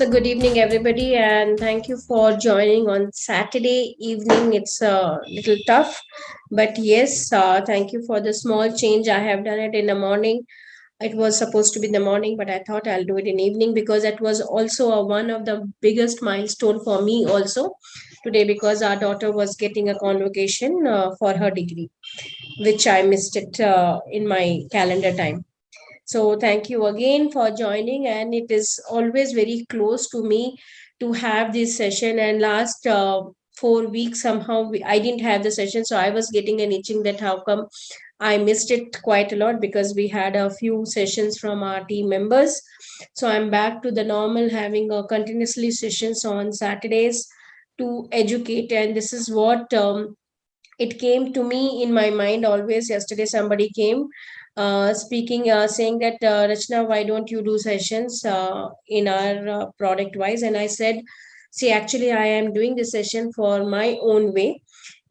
So, good evening, everybody, and thank you for joining on Saturday evening. It's a little tough, but yes, thank you for the small change. I have done it in the morning. It was supposed to be in the morning, but I thought I'll do it in evening because it was also one of the biggest milestone for me also today because our daughter was getting a convocation for her degree, which I missed it in my calendar time. So thank you again for joining, and it is always very close to me to have this session. And last 4 weeks somehow I didn't have the session, so I was getting an itching that how come I missed it quite a lot because we had a few sessions from our team members. So I'm back to the normal having a continuously sessions on Saturdays to educate, and this is what it came to me in my mind always. Yesterday somebody came speaking saying that Rachna, why don't you do sessions in our product wise? And I said, see, actually I am doing this session for my own way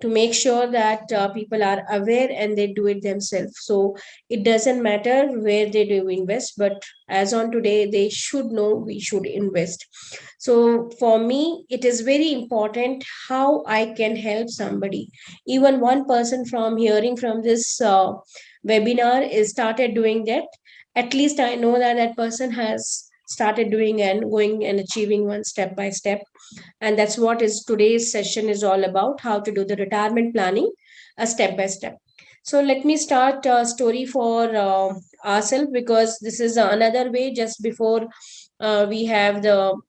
to make sure that people are aware and they do it themselves. So it doesn't matter where they do invest, but as on today they should know we should invest. So for me it is very important how I can help somebody. Even one person from hearing from this webinar is started doing that, at least I know that that person has started doing and going and achieving one step by step. And that's what is today's session is all about, how to do the retirement planning a step by step. So let me start a story for ourselves, because this is another way. Just before we have the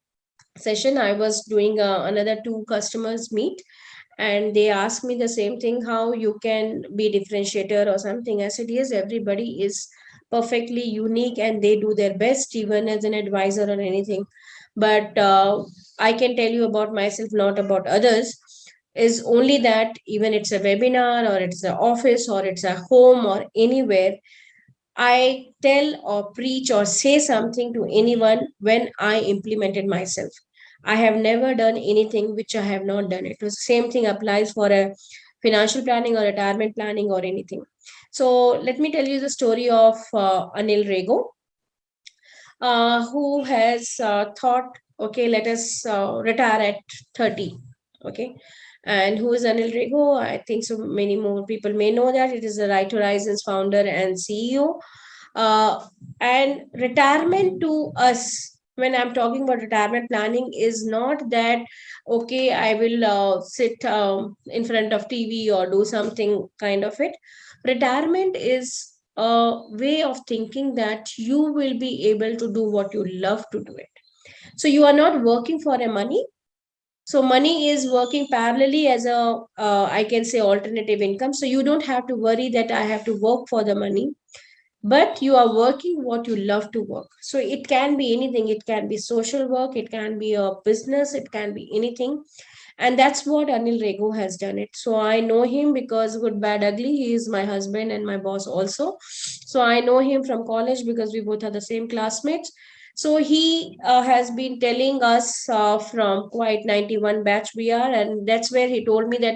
session, I was doing another two customers meet, and they asked me the same thing, how you can be differentiator or something. I said, yes, everybody is perfectly unique and they do their best even as an advisor or anything. But I can tell you about myself, not about others, is only that even it's a webinar or it's an office or it's a home or anywhere, I tell or preach or say something to anyone when I implemented myself. I have never done anything which I have not done. It was the same thing applies for a financial planning or retirement planning or anything. So let me tell you the story of Anil Rego, who has thought, okay, let us retire at 30. Okay. And who is Anil Rego? I think so many more people may know that it is the Right Horizons founder and CEO. And retirement to us, when I'm talking about retirement planning, is not that, okay, I will sit in front of TV or do something kind of it. Retirement is a way of thinking that you will be able to do what you love to do it. So you are not working for a money. So money is working parallelly as a I can say alternative income. So you don't have to worry that I have to work for the money, but you are working what you love to work. So it can be anything. It can be social work, it can be a business, it can be anything. And that's what Anil Rego has done it. So I know him because good bad ugly, he is my husband and my boss also. So I know him from college because we both are the same classmates. So he has been telling us from quite 91 batch we are, and that's where he told me that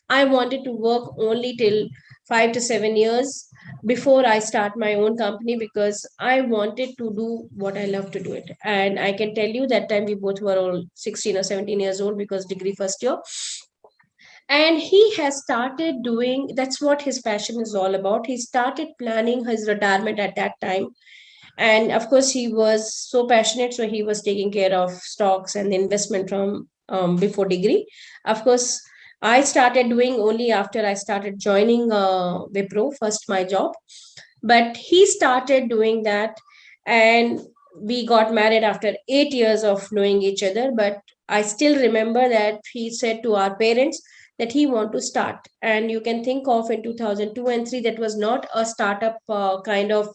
I wanted to work only till 5 to 7 years before I start my own company, because I wanted to do what I love to do it. And I can tell you that time we both were all 16 or 17 years old because degree first year. And he has started doing, that's what his passion is all about. He started planning his retirement at that time. And of course, he was so passionate. So he was taking care of stocks and investment from before degree. Of course, I started doing only after I started joining Wipro, first my job. But he started doing that, and we got married after 8 years of knowing each other. But I still remember that he said to our parents that he want to start. And you can think of in 2002 and 3, that was not a startup kind of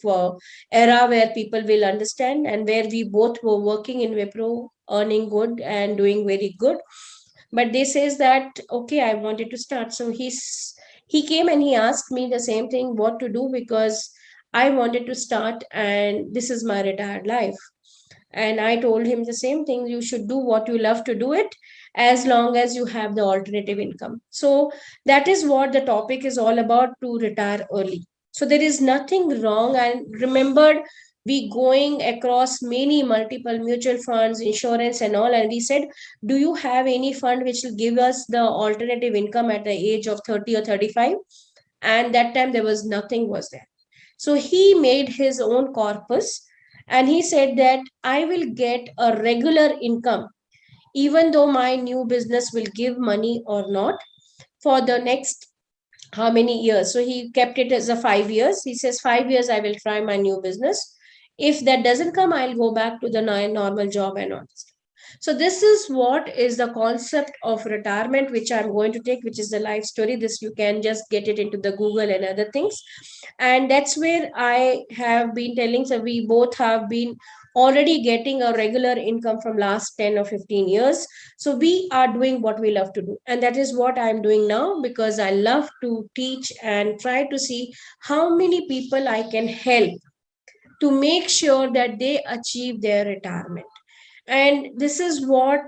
era where people will understand, and where we both were working in Wipro, earning good and doing very good. But they says that, okay, I wanted to start. So he came and he asked me the same thing, what to do, because I wanted to start and this is my retired life. And I told him the same thing, you should do what you love to do it, as long as you have the alternative income. So that is what the topic is all about, to retire early. So there is nothing wrong. I remembered we going across many multiple mutual funds, insurance and all, and we said, do you have any fund which will give us the alternative income at the age of 30 or 35? And that time there was nothing was there. So he made his own corpus, and he said that I will get a regular income even though my new business will give money or not for the next how many years. So he kept it as a 5 years. He says 5 years I will try my new business. If that doesn't come, I'll go back to the normal job and all this. So this is what is the concept of retirement, which I'm going to take, which is the life story. This you can just get it into the Google and other things. And that's where I have been telling. So we both have been already getting a regular income from last 10 or 15 years. So we are doing what we love to do. And that is what I'm doing now, because I love to teach and try to see how many people I can help to make sure that they achieve their retirement. And this is what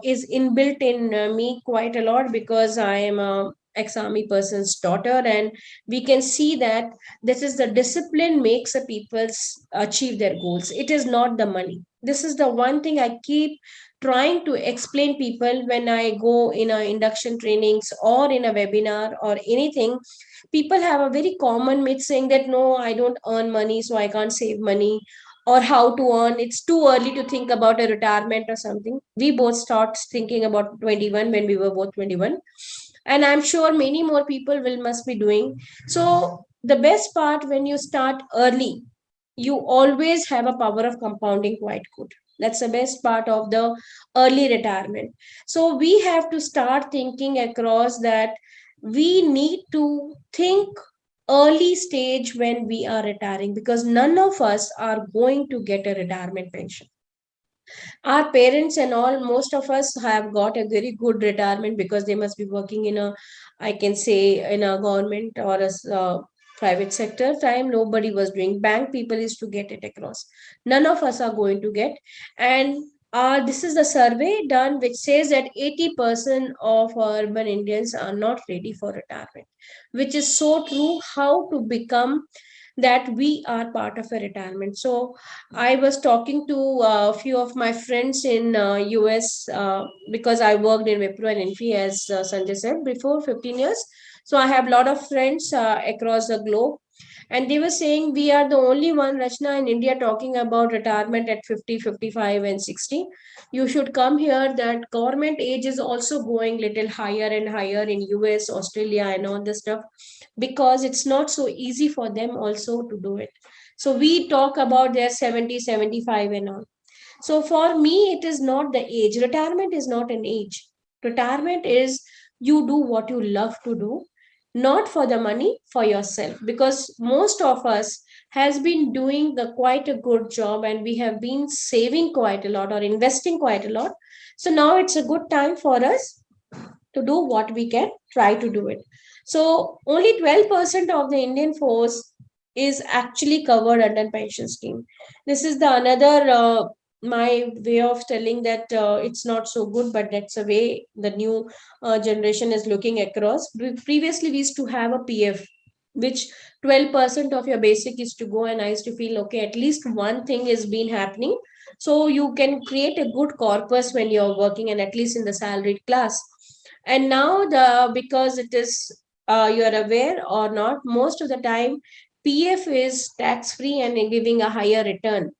is inbuilt in me quite a lot, because I am a ex-army person's daughter, and we can see that this is the discipline makes a people's achieve their goals. It is not the money. This is the one thing I keep trying to explain people when I go in a induction trainings or in a webinar or anything. People have a very common myth saying that no, I don't earn money, so I can't save money, or how to earn. It's too early to think about a retirement or something. We both start thinking about 21 when we were both 21. And I'm sure many more people will must be doing. So the best part, when you start early, you always have a power of compounding quite good. That's the best part of the early retirement. So we have to start thinking across that we need to think early stage when we are retiring, because none of us are going to get a retirement pension. Our parents and all, most of us have got a very good retirement because they must be working in a, I can say, in a government or a private sector. Time nobody was doing, bank people is to get it across. None of us are going to get. And this is the survey done which says that 80% of urban Indians are not ready for retirement, which is so true. How to become that we are part of a retirement. So I was talking to a few of my friends in US, because I worked in Wipro and Infy, as Sanjay said, before 15 years. So I have a lot of friends across the globe, and they were saying we are the only one, Rachna, in India talking about retirement at 50, 55, and 60. You should come here. That government age is also going little higher and higher in US, Australia, and all the stuff, because it's not so easy for them also to do it. So we talk about their 70, 75 and all. So for me, it is not the age. Retirement is not an age. Retirement is you do what you love to do, not for the money, for yourself. Because most of us has been doing the quite a good job, and we have been saving quite a lot or investing quite a lot. So now it's a good time for us to do what we can, try to do it. So only 12% of the Indian force is actually covered under pension scheme. This is the another my way of telling that it's not so good, but that's a way the new generation is looking across. Previously, we used to have a PF, which 12% of your basic is to go, and I used to feel okay, at least one thing is been happening. So you can create a good corpus when you're working, and at least in the salaried class. And now the, because it is you're aware or not, most of the time PF is tax free and giving a higher return,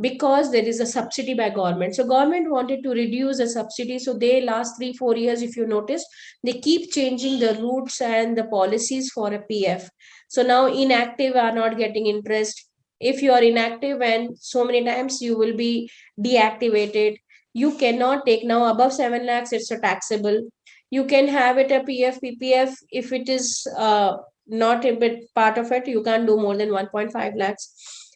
because there is a subsidy by government. So government wanted to reduce the subsidy, so they last 3 4 years, if you notice, they keep changing the routes and the policies for a PF. So now inactive are not getting interest. If you are inactive and so many times, you will be deactivated. You cannot take now above 7 lakhs, it's a taxable. You can have it a PF PPF. If it is not a bit part of it, you can't do more than 1.5 lakhs.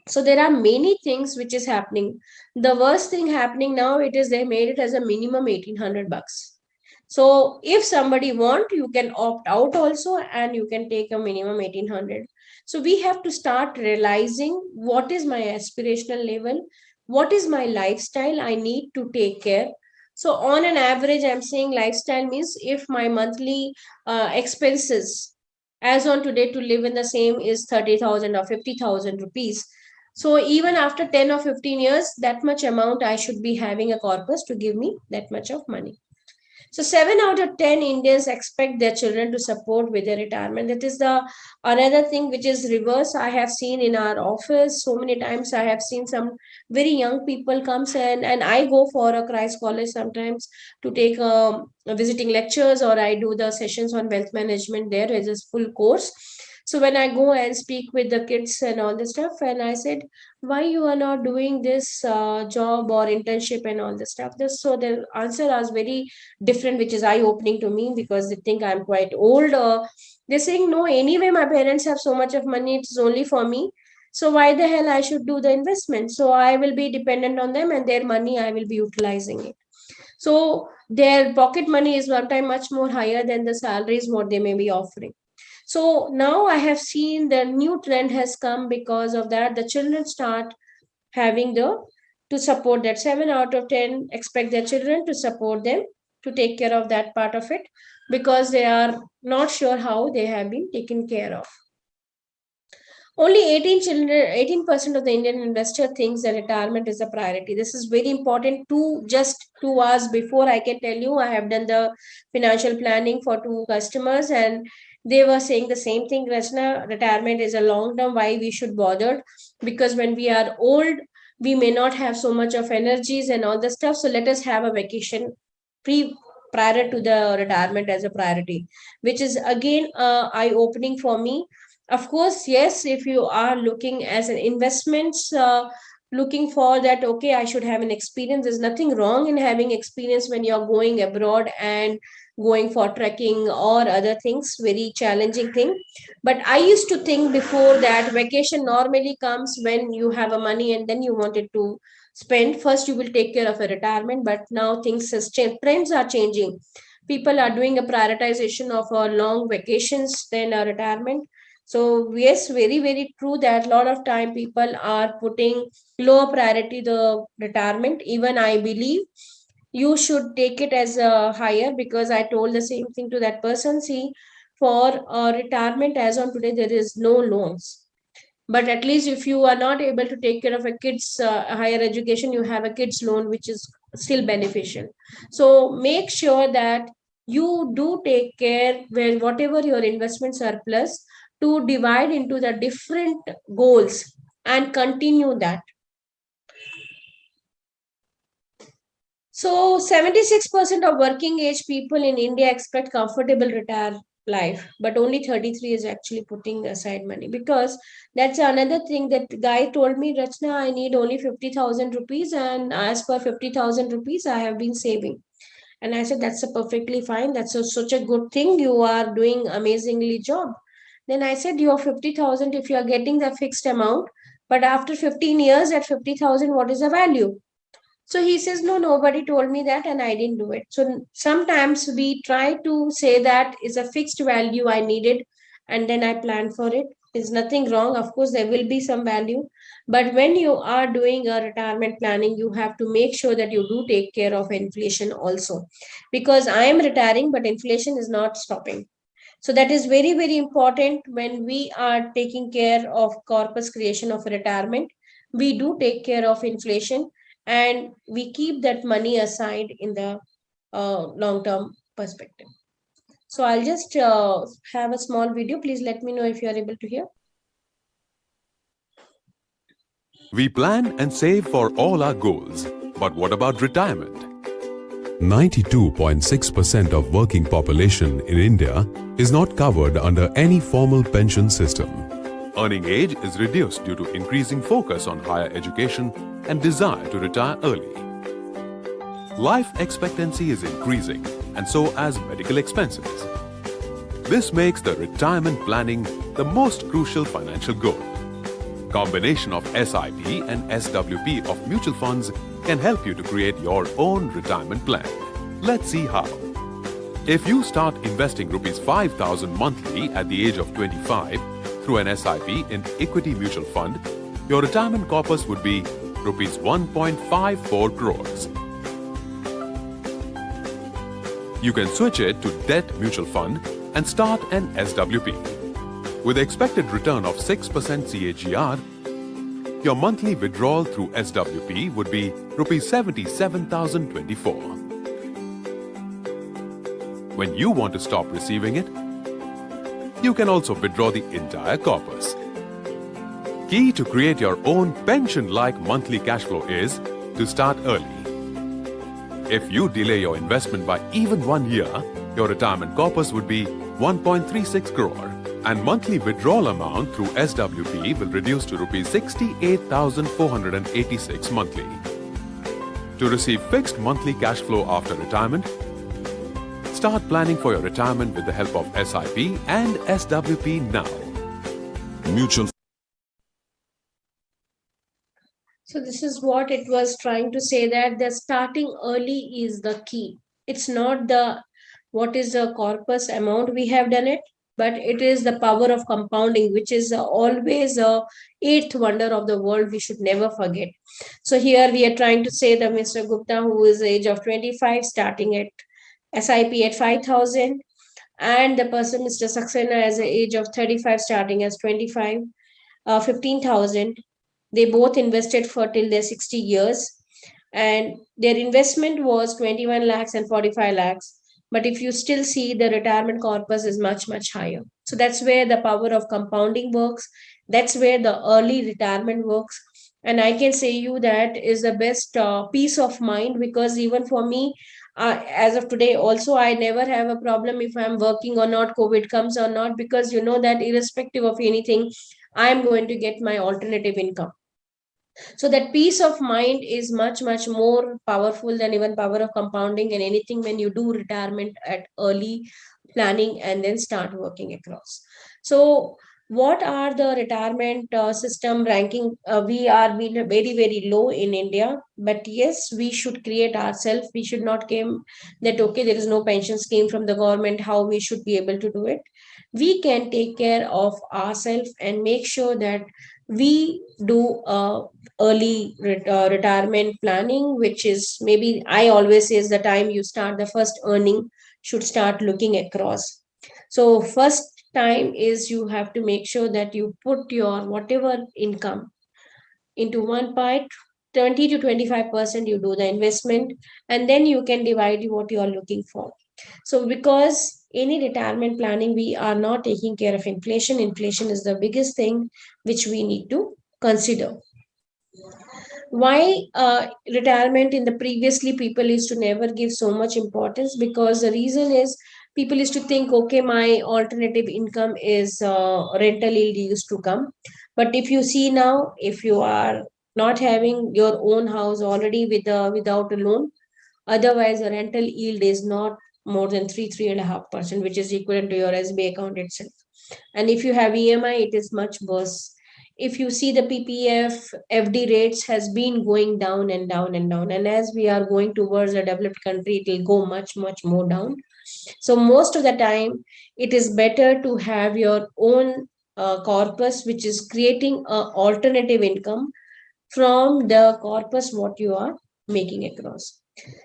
So there are many things which is happening. The worst thing happening now, it is they made it as a minimum 1800 bucks. So if somebody want, you can opt out also, and you can take a minimum 1800. So we have to start realizing what is my aspirational level, what is my lifestyle I need to take care. So on an average, I'm saying lifestyle means if my monthly expenses as on today to live in the same is 30,000 or 50,000 rupees. So even after 10 or 15 years, that much amount I should be having a corpus to give me that much of money. So 7 out of 10 Indians expect their children to support with their retirement. That is the another thing which is reverse. I have seen in our office so many times. I have seen some very young people comes and I go for a Christ college sometimes to take visiting lectures, or I do the sessions on wealth management there as a full course. So when I go and speak with the kids and all this stuff, and I said, why you are not doing this job or internship and all this stuff? This, so the answer was very different, which is eye opening to me because they think I'm quite old. They're saying, no, anyway, my parents have so much of money, it's only for me. So why the hell I should do the investment? So I will be dependent on them and their money, I will be utilizing it. So their pocket money is one time much more higher than the salaries what they may be offering. So now I have seen the new trend has come because of that. The children start having the to support that. 7 out of 10 expect their children to support them to take care of that part of it because they are not sure how they have been taken care of. Only 18% of the Indian investor thinks that retirement is a priority. This is very important. Just 2 hours before, I can tell you, I have done the financial planning for two customers, and they were saying the same thing. Rachna, retirement is a long term. Why we should bother? Because when we are old, we may not have so much of energies and all the stuff. So let us have a vacation pre prior to the retirement as a priority, which is again eye opening for me. Of course, yes, if you are looking as an investments, looking for that, okay, I should have an experience. There's nothing wrong in having experience when you're going abroad and going for trekking or other things, very challenging thing. But I used to think before that vacation normally comes when you have a money and then you wanted to spend. First, you will take care of a retirement, but now things has changed. Trends are changing. People are doing a prioritization of long vacations than a retirement. So yes, very, very true that a lot of time people are putting lower priority the retirement. Even I believe you should take it as a higher, because I told the same thing to that person. See, for retirement as on today, there is no loans. But at least if you are not able to take care of a kid's higher education, you have a kid's loan, which is still beneficial. So make sure that you do take care where whatever your investment surplus to divide into the different goals and continue that. So 76% of working age people in India expect comfortable retire life, but only 33 is actually putting aside money, because that's another thing that guy told me, Rachna, I need only 50,000 rupees, and as per 50,000 rupees, I have been saving. And I said, that's a perfectly fine. That's such a good thing. You are doing amazingly job. Then I said, your 50,000, if you are getting the fixed amount, but after 15 years at 50,000, what is the value? So he says, no, nobody told me that and I didn't do it. So sometimes we try to say that is a fixed value I needed and then I planned for it. There's nothing wrong. Of course, there will be some value. But when you are doing a retirement planning, you have to make sure that you do take care of inflation also. Because I am retiring, but inflation is not stopping. So that is very, very important when we are taking care of corpus creation of retirement. We do take care of inflation and we keep that money aside in the long term perspective. So I'll just have a small video. Please let me know if you are able to hear. We plan and save for all our goals. But what about retirement? 92.6% of working population in India is not covered under any formal pension system. Earning age is reduced due to increasing focus on higher education and desire to retire early. Life expectancy is increasing, and so as medical expenses. This makes the retirement planning the most crucial financial goal. Combination of SIP and SWP of mutual funds can help you to create your own retirement plan. Let's see how. If you start investing rupees 5,000 monthly at the age of 25 through an SIP in equity mutual fund, your retirement corpus would be rupees 1.54 crores. You can switch it to debt mutual fund and start an SWP. With expected return of 6% CAGR, Your monthly withdrawal through SWP would be rupees 77,024. When you want to stop receiving it, you can also withdraw the entire corpus. Key to create your own pension-like monthly cash flow is to start early. If you delay your investment by even 1 year, your retirement corpus would be 1.36 crore and monthly withdrawal amount through SWP will reduce to rupees 68,486 monthly. To receive fixed monthly cash flow after retirement, start planning for your retirement with the help of SIP and SWP now. Mutual. So this is what it was trying to say, that the starting early is the key. It's not the what is the corpus amount we have done it, but it is the power of compounding, which is always a eighth wonder of the world we should never forget. So here we are trying to say that Mr. Gupta, who is the age of 25, starting at SIP at 5,000, and the person Mr. Saxena as the age of 35, starting as 25, 15,000. They both invested for till their 60 years, and their investment was 21 lakhs and 45 lakhs. But if you still see, the retirement corpus is much, much higher. So that's where the power of compounding works. That's where the early retirement works. And I can say you that is the best peace of mind, because even for me, as of today, also, I never have a problem if I'm working or not, COVID comes or not, because you know that irrespective of anything, I'm going to get my alternative income. So that peace of mind is much, much more powerful than even power of compounding and anything when you do retirement at early planning and then start working across. So what are the retirement system ranking? We are being very, very low in India, but yes, we should create ourselves. We should not claim that, okay, there is no pension scheme from the government, how we should be able to do it. We can take care of ourselves and make sure that we do early retirement planning, which is maybe I always say is the time you start the first earning should start looking across. So first time is you have to make sure that you put your whatever income into one part, 20 to 25% you do the investment, and then you can divide what you are looking for. So because any retirement planning, we are not taking care of inflation. Inflation is the biggest thing which we need to consider. Why retirement in the previously people used to never give so much importance? Because the reason is people used to think, okay, my alternative income is rental yield used to come. But if you see now, if you are not having your own house already without a loan, otherwise a rental yield is not more than 3.5%, which is equivalent to your SB account itself. And if you have EMI, it is much worse. If you see the PPF, FD rates has been going down and down and down. And as we are going towards a developed country, it will go much, much more down. So most of the time, it is better to have your own corpus, which is creating a alternative income from the corpus what you are making across.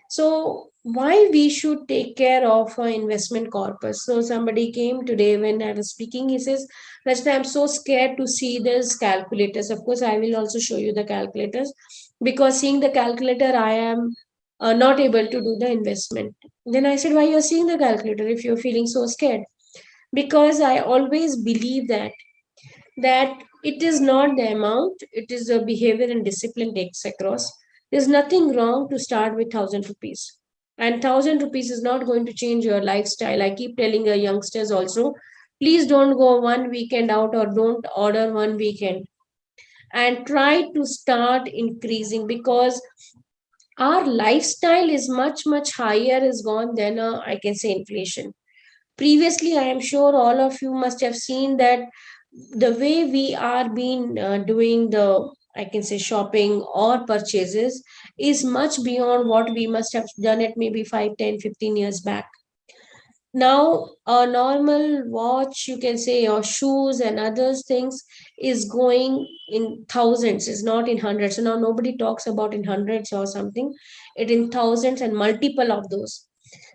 So why we should take care of our investment corpus? So somebody came today when I was speaking, he says, Rachna, I'm so scared to see this calculators. Of course, I will also show you the calculators, because seeing the calculator, I am not able to do the investment. Then I said, why you're seeing the calculator if you're feeling so scared? Because I always believe that it is not the amount, it is the behavior and discipline takes across. There's nothing wrong to start with 1,000 rupees. And 1,000 rupees is not going to change your lifestyle. I keep telling the youngsters also, please don't go one weekend out or don't order one weekend. And try to start increasing, because our lifestyle is much, much higher is gone than I can say inflation. Previously, I am sure all of you must have seen that the way we are been doing the, I can say, shopping or purchases is much beyond what we must have done it maybe 5, 10, 15 years back. Now a normal watch, you can say, or shoes and other things is going in thousands, is not in hundreds. So now nobody talks about in hundreds or something, it in thousands and multiple of those.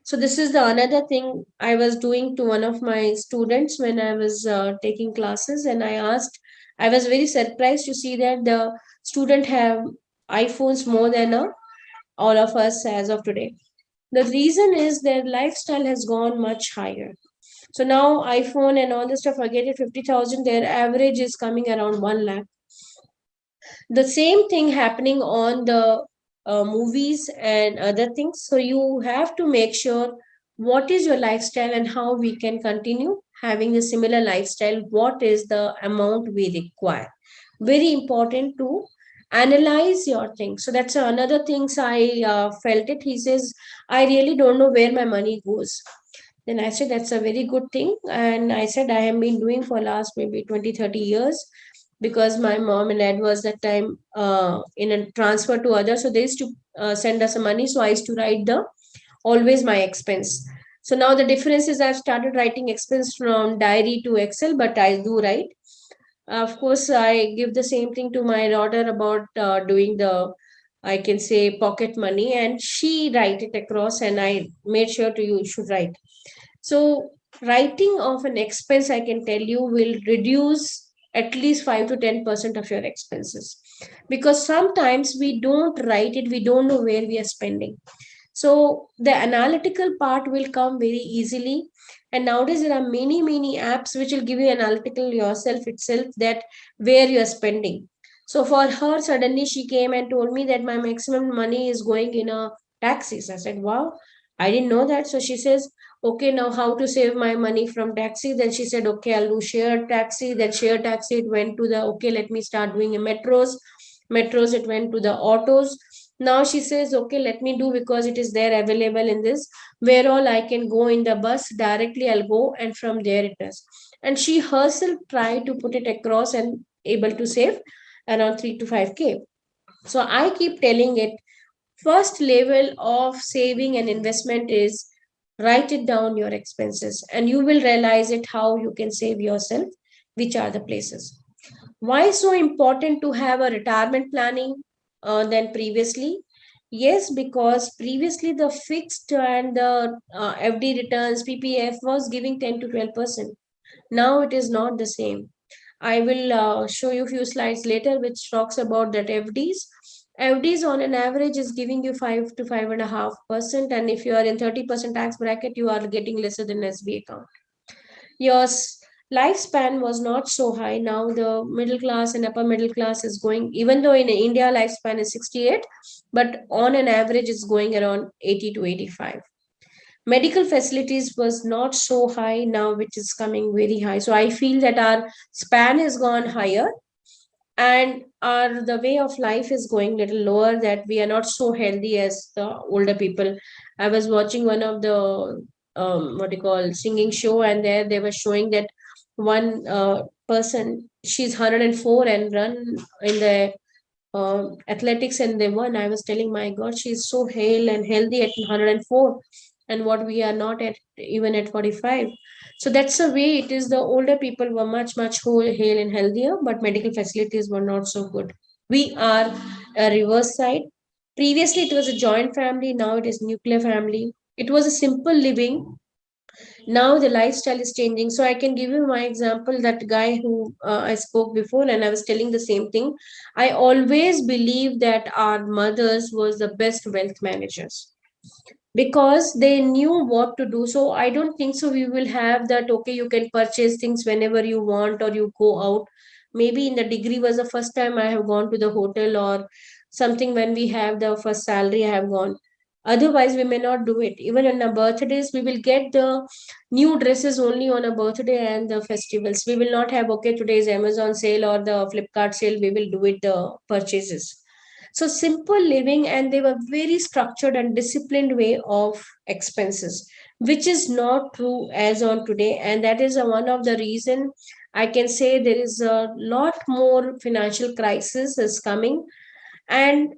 So this is the another thing I was doing to one of my students when I was taking classes, and I asked, I was very surprised to see that the student have iPhones more than all of us as of today. The reason is their lifestyle has gone much higher. So now iPhone and all this stuff, forget it, 50,000, their average is coming around 1 lakh. The same thing happening on the movies and other things. So you have to make sure what is your lifestyle and how we can continue having a similar lifestyle. What is the amount we require? Very important to analyze your things. So that's another things I felt it. He says, I really don't know where my money goes. Then I said, that's a very good thing. And I said, I have been doing for last maybe 20, 30 years, because my mom and dad was that time in a transfer to others. So they used to send us some money. So I used to write the always my expense. So now the difference is I've started writing expense from diary to Excel, but I do write. Of course, I give the same thing to my daughter about doing the, I can say, pocket money, and she write it across, and I made sure to you should write. So writing of an expense, I can tell you, will reduce at least 5 to 10% of your expenses, because sometimes we don't write it, we don't know where we are spending. So the analytical part will come very easily. And nowadays there are many apps which will give you analytical yourself itself that where you are spending. So for her, suddenly she came and told me that my maximum money is going in a taxis. I said, wow, I didn't know that. So she says, okay, now how to save my money from taxi? Then she said, okay, I'll do shared taxi. Then shared taxi, it went to the, okay, let me start doing a metros. Metros, it went to the autos. Now she says, okay, let me do, because it is there available in this, where all I can go in the bus directly, I'll go, and from there it does. And she herself tried to put it across and able to save around 3 to 5K. So I keep telling it, first level of saving and investment is write it down your expenses, and you will realize it how you can save yourself, which are the places. Why so important to have a retirement planning than previously? Yes, because previously the fixed and the FD returns, PPF was giving 10 to 12%. Now it is not the same. I will show you a few slides later which talks about that FDs. FDs on an average is giving you 5 to 5.5%, and if you are in 30% tax bracket, you are getting lesser than SB account. Your lifespan was not so high. Now the middle class and upper middle class is going, even though in India lifespan is 68, but on an average it's going around 80 to 85. Medical facilities was not so high, now which is coming very high. So I feel that our span has gone higher, and our the way of life is going little lower, that we are not so healthy as the older people. I was watching one of the what you call singing show, and there they were showing that one person, she's 104 and run in the athletics, and they won. I was telling, my god, she's so hale and healthy at 104, and what we are not at, even at 45. So that's the way it is. The older people were much whole, hale and healthier, but medical facilities were not so good. We are a reverse side. Previously it was a joint family, now it is nuclear family. It was a simple living, now the lifestyle is changing. So I can give you my example, that guy who I spoke before, and I was telling the same thing. I always believe that our mothers was the best wealth managers, because they knew what to do. So I don't think so we will have that, okay, you can purchase things whenever you want or you go out. Maybe in the degree was the first time I have gone to the hotel or something. When we have the first salary, I have gone. Otherwise we may not do it. Even on our birthdays, we will get the new dresses only on a birthday and the festivals. We will not have, okay, today's Amazon sale or the Flipkart sale, we will do it the purchases. So simple living, and they were very structured and disciplined way of expenses, which is not true as on today. And that is one of the reason I can say there is a lot more financial crisis is coming. And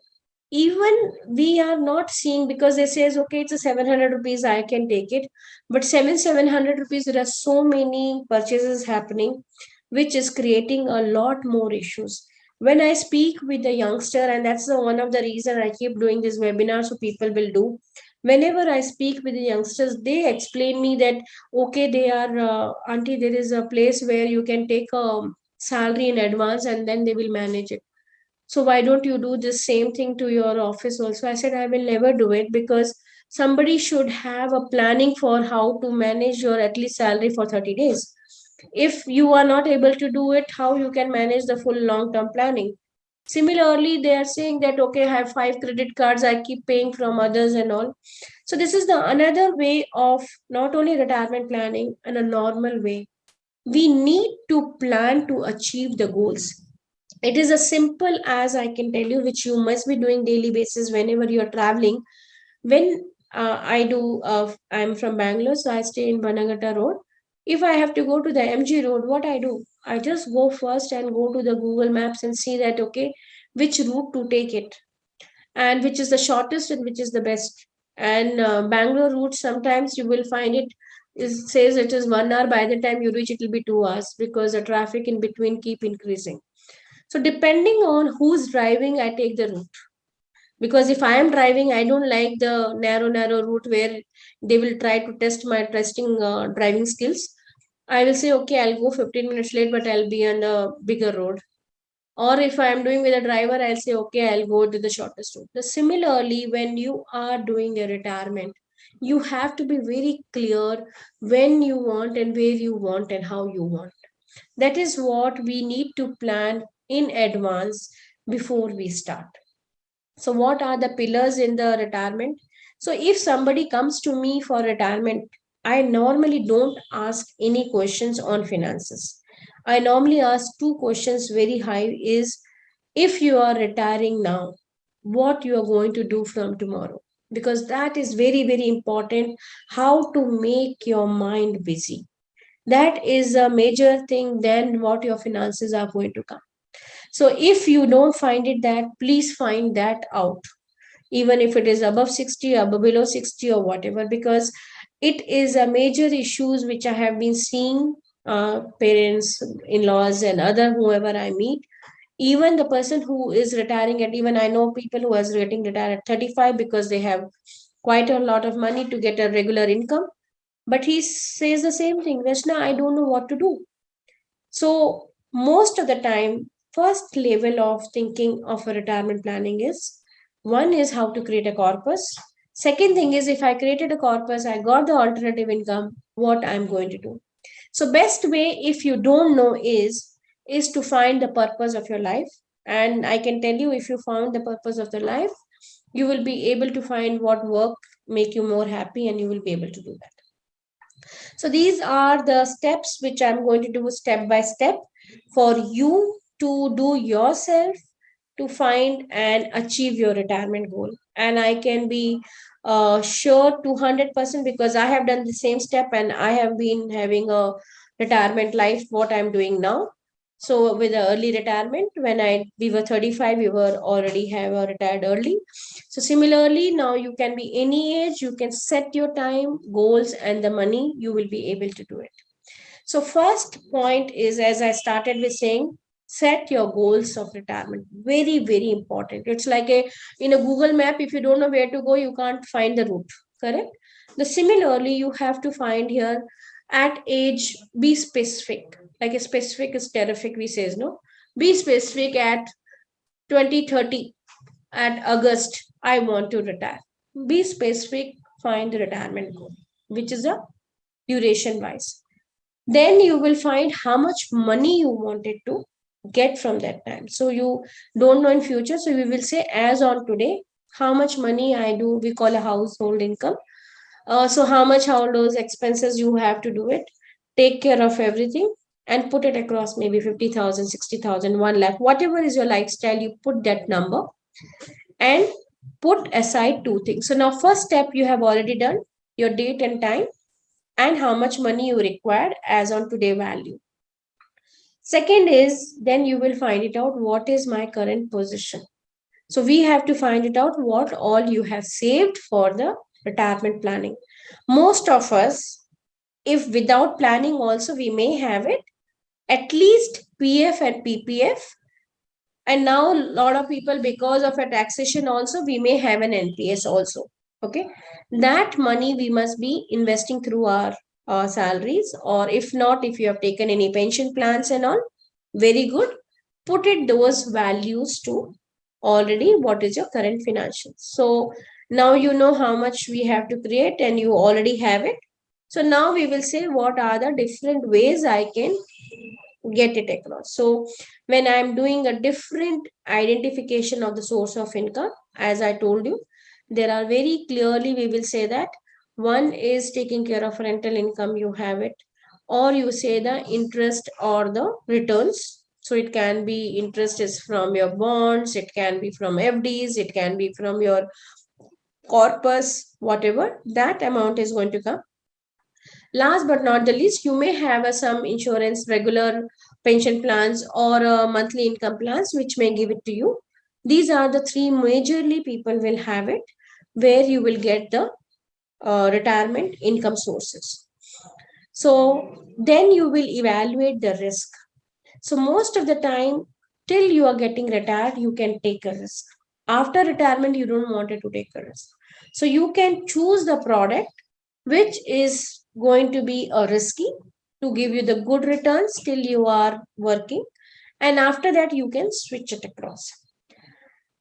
even we are not seeing, because they says, okay, it's a 700 rupees, I can take it. But 700 rupees, there are so many purchases happening, which is creating a lot more issues. When I speak with the youngster, and that's the one of the reason I keep doing this webinar, so people will do. Whenever I speak with the youngsters, they explain me that, okay, they are auntie, there is a place where you can take a salary in advance and then they will manage it. So why don't you do the same thing to your office also? I said, I will never do it, because somebody should have a planning for how to manage your at least salary for 30 days. If you are not able to do it, how you can manage the full long term planning? Similarly, they are saying that, okay, I have 5 credit cards, I keep paying from others and all. So this is the another way of not only retirement planning in a normal way. We need to plan to achieve the goals. It is as simple as I can tell you, which you must be doing daily basis whenever you are traveling. When I'm from Bangalore, so I stay in Banagata Road. If I have to go to the MG Road, what I do, I just go first and go to the Google Maps and see that, okay, which route to take it, and which is the shortest and which is the best. And Bangalore route, sometimes you will find it is says it is 1 hour. By the time you reach, it will be 2 hours, because the traffic in between keep increasing. So depending on who's driving, I take the route. Because if I am driving, I don't like the narrow route where they will try to test my testing driving skills. I will say, okay, I'll go 15 minutes late, but I'll be on a bigger road. Or if I am doing with a driver, I'll say, okay, I'll go to the shortest route. The similarly, when you are doing a retirement, you have to be very clear when you want and where you want and how you want. That is what we need to plan in advance before we start. So, what are the pillars in the retirement? So, if somebody comes to me for retirement, I normally don't ask any questions on finances. I normally ask two questions very high is, if you are retiring now, what you are going to do from tomorrow? Because that is very, very important. How to make your mind busy. That is a major thing than what your finances are going to come. So if you don't find it, that please find that out, even if it is above 60, above below 60 or whatever, because it is a major issues which I have been seeing, parents, in-laws and other whoever I meet. Even the person who is retiring at, even I know people who are getting retired at 35 because they have quite a lot of money to get a regular income. But he says the same thing, Rachna, I don't know what to do. So most of the time, first level of thinking of a retirement planning is, one is how to create a corpus. Second thing is, if I created a corpus, I got the alternative income, what I'm going to do. So best way, if you don't know, is to find the purpose of your life. And I can tell you, if you found the purpose of the life, you will be able to find what work make you more happy, and you will be able to do that. So these are the steps which I'm going to do step by step for you to do yourself, to find and achieve your retirement goal. And I can be sure 200%, because I have done the same step and I have been having a retirement life, what I'm doing now. So with the early retirement, when we were 35, we were already have retired early. So similarly, now you can be any age, you can set your time, goals, and the money, you will be able to do it. So first point is, as I started with saying, set your goals of retirement. Very, very important. It's like a in a Google map, if you don't know where to go, you can't find the route. Correct? The similarly, you have to find here at age, be specific. Like a specific is terrific, we says no. Be specific at 2030, at August, I want to retire. Be specific, find the retirement goal, which is a duration wise. Then you will find how much money you wanted to get from that time. So you don't know in future. So we will say, as on today, how much money I do, we call a household income. So how much, how those expenses you have to do it, take care of everything, and put it across maybe 50,000, 60,000, 1 lakh, whatever is your lifestyle, you put that number and put aside two things. So now first step you have already done, your date and time and how much money you required as on today value. Second is, then you will find it out, what is my current position. So we have to find it out what all you have saved for the retirement planning. Most of us, if without planning also, we may have it, at least PF and PPF. And now a lot of people, because of a taxation also, we may have an NPS also. Okay. That money we must be investing through our salaries, or if not, if you have taken any pension plans and all, very good. Put it those values to already what is your current financials. So now you know how much we have to create and you already have it. So now we will say what are the different ways I can get it across. So when I'm doing a different identification of the source of income, as I told you, there are very clearly we will say that one is taking care of rental income, you have it, or you say the interest or the returns. So it can be interest is from your bonds, it can be from FDs, it can be from your corpus, whatever that amount is going to come. Last but not the least, you may have some insurance, regular pension plans, or monthly income plans, which may give it to you. These are the three majorly people will have it, where you will get the retirement income sources. So then you will evaluate the risk. So most of the time, till you are getting retired, you can take a risk. After retirement, you don't want it to take a risk. So you can choose the product which is going to be a risky to give you the good returns till you are working, and after that you can switch it across.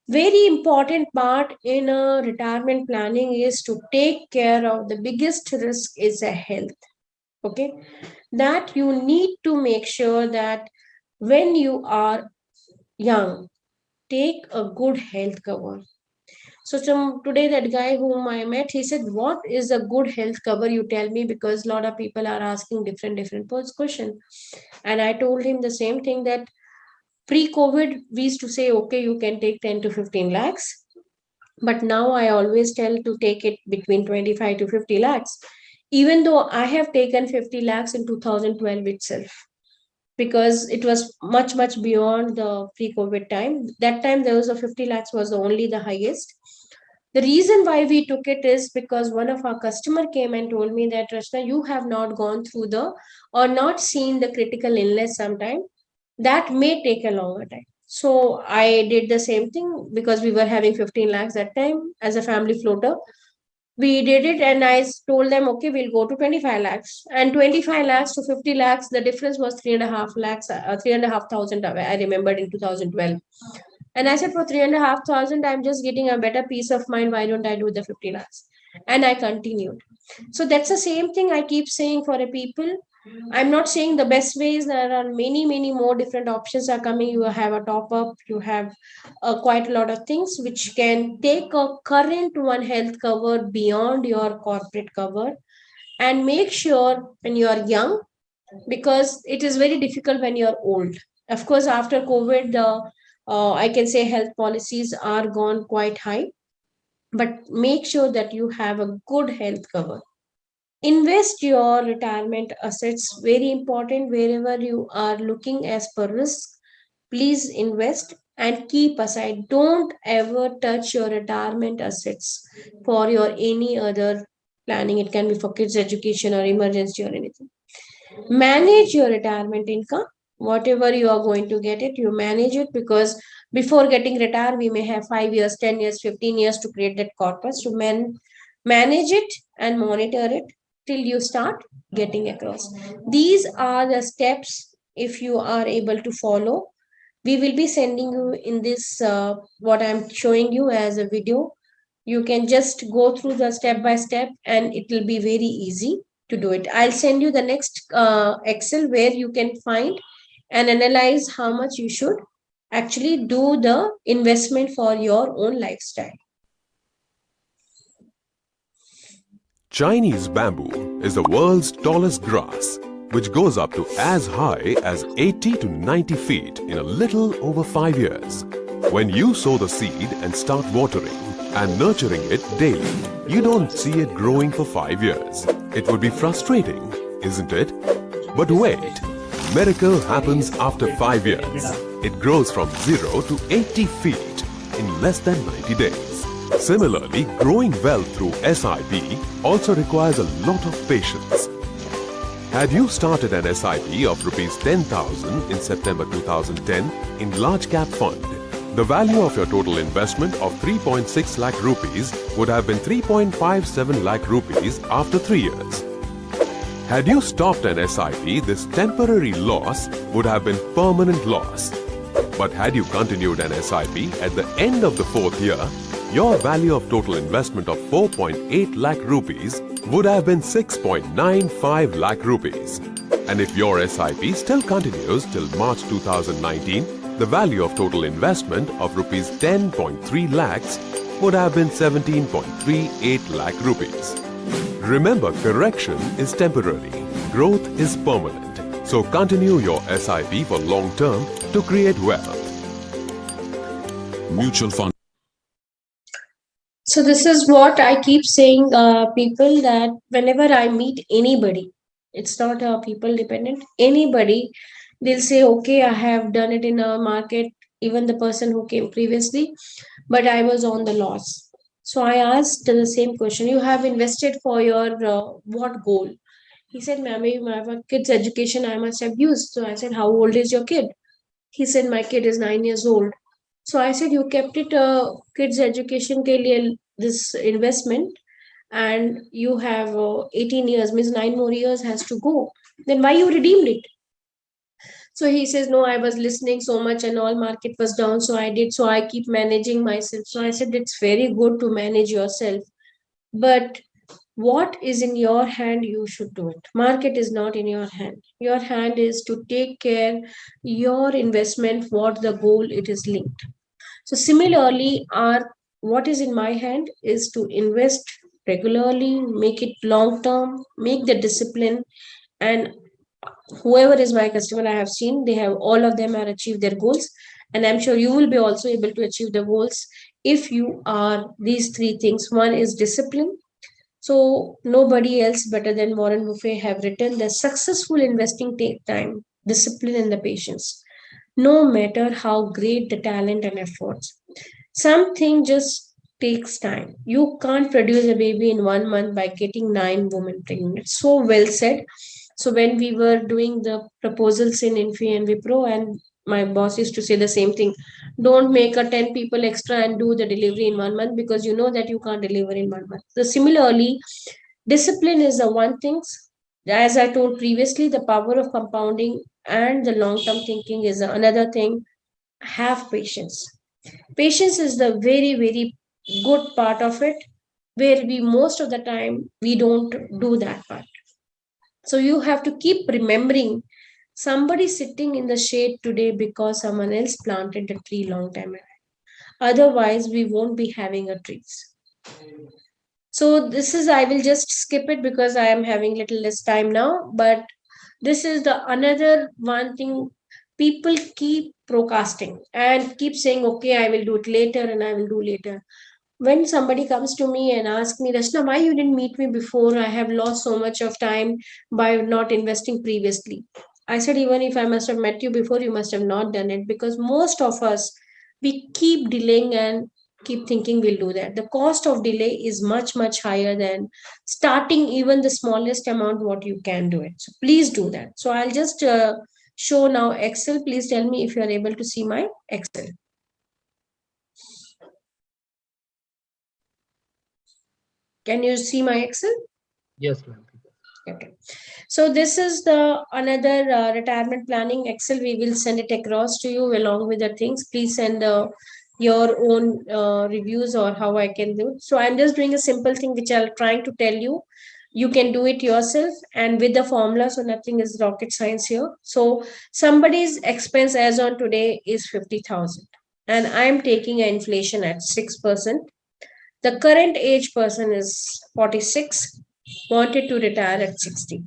Very important part in a retirement planning is to take care of the biggest risk is a health. Okay, that you need to make sure that when you are young, take a good health cover. So today, that guy whom I met, he said, "What is a good health cover? You tell me, because a lot of people are asking different question." And I told him the same thing, that pre-COVID we used to say, okay, you can take 10 to 15 lakhs, but now I always tell to take it between 25 to 50 lakhs. Even though I have taken 50 lakhs in 2012 itself, because it was much beyond the pre-COVID time. That time there was a 50 lakhs was the only the highest. The reason why we took it is because one of our customer came and told me that, Rashna, you have not gone through the or not seen the critical illness sometime. That may take a longer time. So I did the same thing because we were having 15 lakhs that time as a family floater. We did it and I told them, okay, we'll go to 25 lakhs. And 25 lakhs to 50 lakhs, the difference was 3.5 lakhs, 3,500. I remembered in 2012. And I said, for 3,500, I'm just getting a better peace of mind. Why don't I do the 50 lakhs? And I continued. So that's the same thing I keep saying for a people. I'm not saying the best ways. There are many more different options are coming. You have a top up, you have quite a lot of things which can take a current one health cover beyond your corporate cover, and make sure when you are young, because it is very difficult when you are old. Of course, after COVID, the I can say health policies are gone quite high, but make sure that you have a good health cover. Invest your retirement assets, very important. Wherever you are looking as per risk, please invest and keep aside. Don't ever touch your retirement assets for your any other planning. It can be for kids education or emergency or anything. Manage your retirement income. Whatever you are going to get it, you manage it, because before getting retired we may have 5 years, 10 years, 15 years to create that corpus. To manage it and monitor it till you start getting across. These are the steps. If you are able to follow, we will be sending you in this what I'm showing you as a video. You can just go through the step by step and it will be very easy to do it. I'll send you the next Excel where you can find and analyze how much you should actually do the investment for your own lifestyle. Chinese bamboo is the world's tallest grass, which goes up to as high as 80 to 90 feet in a little over 5 years. When you sow the seed and start watering and nurturing it daily, you don't see it growing for 5 years. It would be frustrating, isn't it? But wait, miracle happens after 5 years. It grows from 0 to 80 feet in less than 90 days. Similarly, growing wealth through SIP also requires a lot of patience. Had you started an SIP of rupees 10,000 in September 2010 in large cap fund, the value of your total investment of 3.6 lakh rupees would have been 3.57 lakh rupees after 3 years. Had you stopped an SIP, this temporary loss would have been permanent loss. But had you continued an SIP at the end of the fourth year, your value of total investment of 4.8 lakh rupees would have been 6.95 lakh rupees. And if your SIP still continues till March 2019, the value of total investment of rupees 10.3 lakhs would have been 17.38 lakh rupees. Remember, correction is temporary, growth is permanent. So continue your SIP for long term to create wealth. Mutual fund. So this is what I keep saying, people, that whenever I meet anybody, it's not people dependent, anybody, they'll say, okay, I have done it in a market, even the person who came previously, but I was on the loss. So I asked the same question, you have invested for your what goal? He said, ma'am, my kid's education I must have used. So I said, how old is your kid? He said, my kid is 9 years old. So I said, you kept it kids education ke liye, this investment, and you have 18 years, means 9 more years has to go. Then why you redeemed it? So he says, no, I was listening so much and all market was down. So I did. So I keep managing myself. So I said, it's very good to manage yourself. But what is in your hand, you should do it. Market is not in your hand. Your hand is to take care your investment, what the goal it is linked. So similarly, our what is in my hand is to invest regularly, make it long term, make the discipline, and whoever is my customer I have seen, they have all of them are achieved their goals, and I'm sure you will be also able to achieve the goals if you are these three things. One is discipline. So nobody else better than Warren Buffett have written that successful investing take time, discipline, and the patience. No matter how great the talent and efforts, something just takes time. You can't produce a baby in 1 month by getting 9 women pregnant. It's so well said. So when we were doing the proposals in Infi and Wipro, and my boss used to say the same thing: don't make a 10 people extra and do the delivery in 1 month, because you know that you can't deliver in 1 month. So similarly, discipline is the one thing. As I told previously, the power of compounding and the long term thinking is another thing. Have patience. Patience is the very, very good part of it, where we most of the time we don't do that part. So you have to keep remembering somebody sitting in the shade today because someone else planted the tree long time ago. Otherwise, we won't be having a trees. So this is, I will just skip it because I am having little less time now. But this is the another one thing, people keep procrastinating and keep saying, okay, I will do it later and I will do later. When somebody comes to me and asks me, Rashna, why you didn't meet me before? I have lost so much of time by not investing previously. I said, even if I must have met you before, you must have not done it, because most of us, we keep delaying and keep thinking we'll do that. The cost of delay is much, much higher than starting even the smallest amount what you can do it. So please do that. So I'll just show now Excel. Please tell me if you are able to see my Excel. Can you see my Excel? Yes, ma'am. Okay. So this is the another retirement planning Excel. We will send it across to you along with the things. Please send your own reviews or how I can do. So I'm just doing a simple thing which I'll trying to tell you. You can do it yourself and with the formula. So nothing is rocket science here. So somebody's expense as on today is 50,000, and I'm taking an inflation at 6%. The current age person is 46, wanted to retire at 60.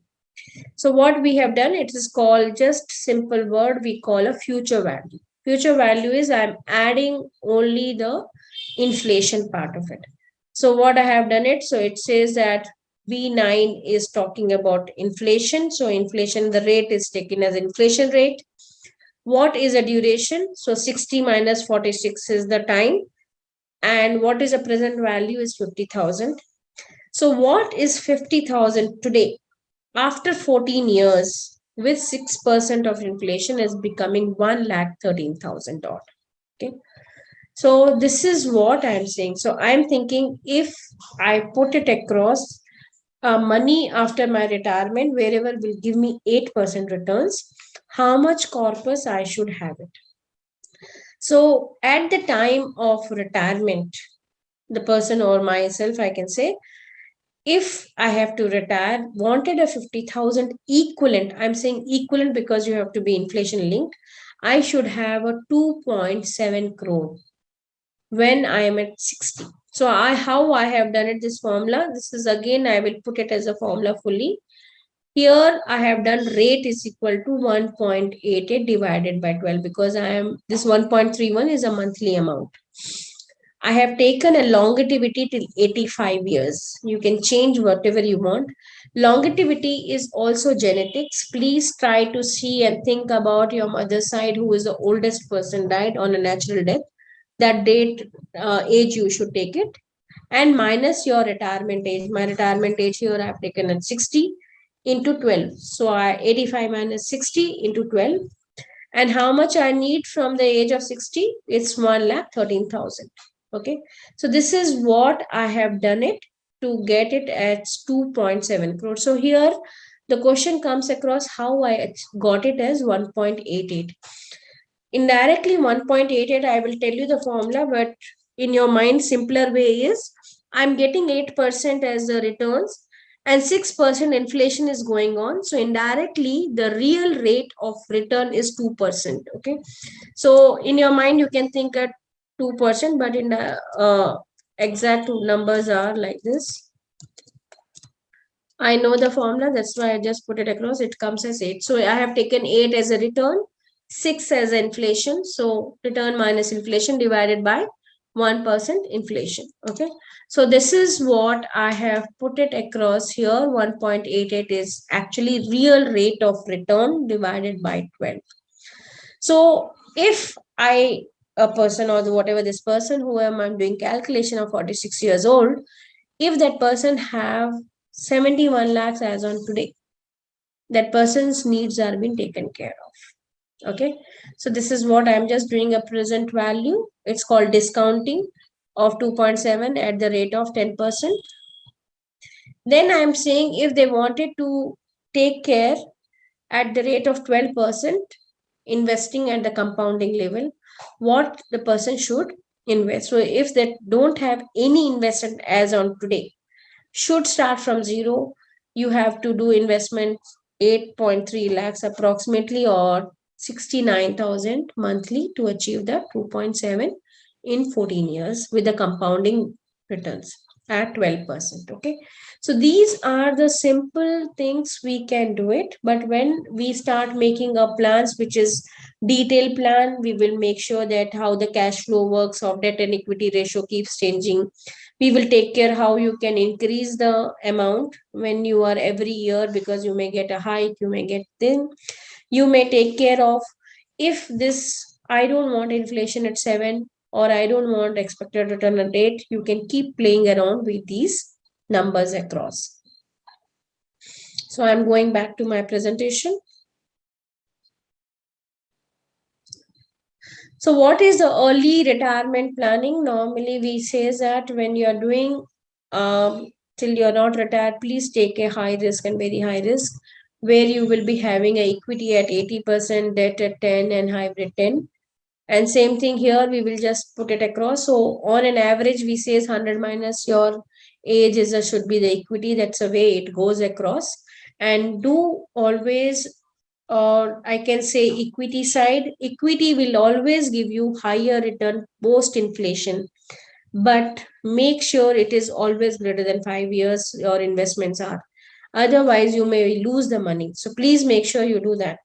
So what we have done, it is called just simple word we call a future value. Future value is I'm adding only the inflation part of it. So what I have done it, so it says that B9 is talking about inflation. So inflation, the rate is taken as inflation rate. What is a duration? So 60 minus 46 is the time. And what is a present value is 50,000. So what is 50,000 today? After 14 years, with 6% of inflation, is becoming 1,13,000 odd. Okay. So this is what I'm saying. So I'm thinking if I put it across, money after my retirement, wherever will give me 8% returns, how much corpus I should have it. So at the time of retirement, the person or myself, I can say, if I have to retire, wanted a 50,000 equivalent, I'm saying equivalent because you have to be inflation linked, I should have a 2.7 crore when I am at 60. So how I have done it, this formula, this is again, I will put it as a formula fully. Here I have done rate is equal to 1.88 divided by 12 because this 1.31 is a monthly amount. I have taken a longevity till 85 years. You can change whatever you want. Longevity is also genetics. Please try to see and think about your mother's side, who is the oldest person died on a natural death. That date, age you should take it, and minus your retirement age. My retirement age here I have taken at 60 into 12. So 85 minus 60 into 12. And how much I need from the age of 60? It's 1,13,000. Okay. So this is what I have done it to get it at 2.7 crore. So here the question comes across how I got it as 1.88. Indirectly 1.88, I will tell you the formula, but in your mind, simpler way is I'm getting 8% as the returns and 6% inflation is going on. So indirectly, the real rate of return is 2%. Okay. So in your mind, you can think at 2%, but in the exact numbers are like this. I know the formula, that's why I just put it across. It comes as 8. So I have taken 8 as a return, 6 as inflation. So return minus inflation divided by 1% inflation. Okay. So this is what I have put it across here. 1.88 is actually real rate of return divided by 12. So if a person or whatever this person who I'm doing calculation of 46 years old, if that person have 71 lakhs as on today, that person's needs are being taken care of. Okay. So this is what I'm just doing a present value. It's called discounting of 2.7 at the rate of 10%. Then I'm saying if they wanted to take care at the rate of 12%, investing at the compounding level, what the person should invest. So if they don't have any investment as on today, should start from zero. You have to do investment 8.3 lakhs approximately or 69,000 monthly to achieve the 2.7 in 14 years with the compounding returns at 12%. Okay. So these are the simple things we can do it. But when we start making our plans, which is detailed plan, we will make sure that how the cash flow works of debt and equity ratio keeps changing. We will take care how you can increase the amount when you are every year, because you may get a hike, you may get thin. You may take care of if this, I don't want inflation at 7 or I don't want expected return at 8, you can keep playing around with these numbers across. So I'm going back to my presentation. So what is the early retirement planning? Normally we say that when you are doing till you're not retired, please take a high risk and very high risk where you will be having a equity at 80%, debt at 10 and hybrid 10. And same thing here, we will just put it across. So on an average, we say 100 minus your age is should be the equity. That's the way it goes across. And do always, or I can say equity side, equity will always give you higher return post inflation. But make sure it is always greater than 5 years your investments are. Otherwise, you may lose the money. So please make sure you do that.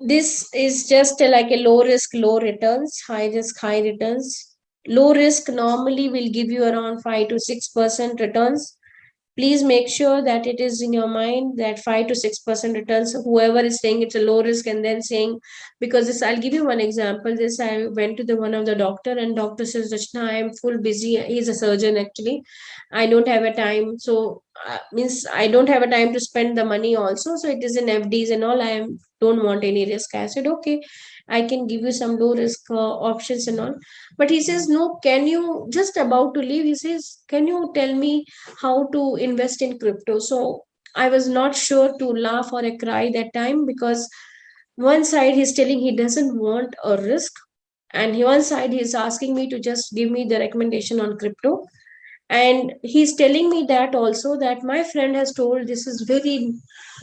This is just like a low risk, low returns, high risk, high returns. Low risk normally will give you around 5 to 6% returns. Please make sure that it is in your mind that 5 to 6% returns. Whoever is saying it's a low risk and then saying, because this, I'll give you one example. This, I went to the one of the doctor and doctor says, Rachna, I am full busy. He's a surgeon actually. I don't have a time. So means I don't have a time to spend the money also. So it is in FDs and all. I don't want any risk. I said, okay, I can give you some low risk options and all. But he says, no, can you, just about to leave, he says, can you tell me how to invest in crypto? So I was not sure to laugh or a cry that time, because One side he's telling he doesn't want a risk, and one side he's asking me to just give me the recommendation on crypto. And he's telling me that also, that my friend has told this is very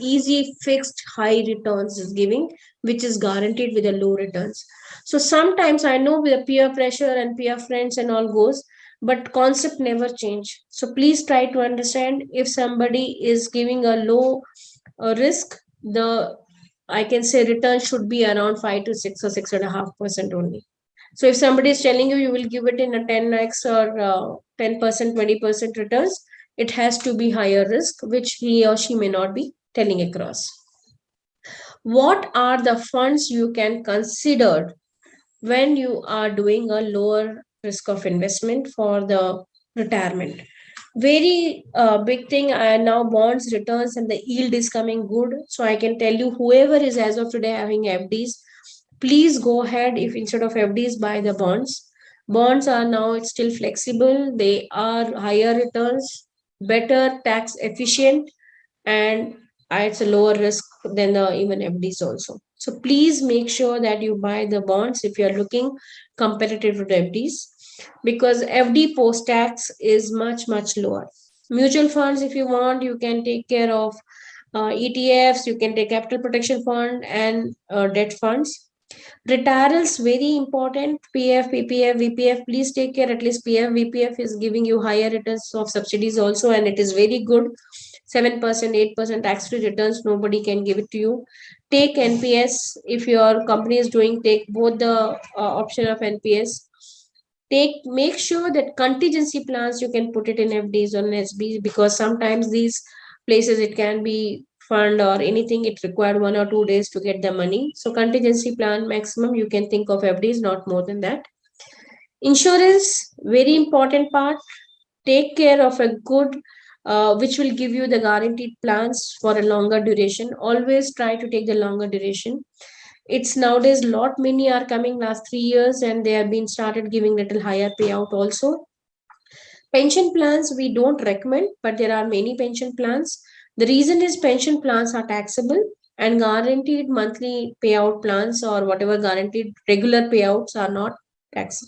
easy fixed high returns is giving, which is guaranteed with a low returns. So sometimes I know with the peer pressure and peer friends and all goes, but concept never change. So please try to understand, if somebody is giving a low risk, the I can say return should be around 5 to 6 or 6.5% only. So if somebody is telling you you will give it in a 10x or 10%, 20% returns, it has to be higher risk, which he or she may not be telling across. What are the funds you can consider when you are doing a lower risk of investment for the retirement? Very big thing, now bonds returns and the yield is coming good. So I can tell you, whoever is as of today having FDs, please go ahead, if instead of FDs buy the bonds. Bonds are now, it's still flexible, they are higher returns, better tax efficient, and it's a lower risk than the even FDs also. So please make sure that you buy the bonds if you are looking competitive to the FDs, because FD post tax is much lower. Mutual funds, if you want, you can take care of ETFs, you can take capital protection fund and debt funds. Retirals very important. PF, PPF, VPF. Please take care. At least PF, VPF is giving you higher returns of subsidies also, and it is very good. 7%, 8% tax-free returns. Nobody can give it to you. Take NPS. If your company is doing, take both the option of NPS. Make sure that contingency plans you can put it in FDs or SBs, because sometimes these places it can be fund or anything, it required 1 or 2 days to get the money. So contingency plan maximum you can think of FDs, not more than that. Insurance, very important part. Take care of a good which will give you the guaranteed plans for a longer duration. Always try to take the longer duration. It's nowadays lot many are coming last 3 years, and they have been started giving little higher payout also. Pension plans we don't recommend, but there are many pension plans. The reason is pension plans are taxable, and guaranteed monthly payout plans or whatever guaranteed regular payouts are not tax.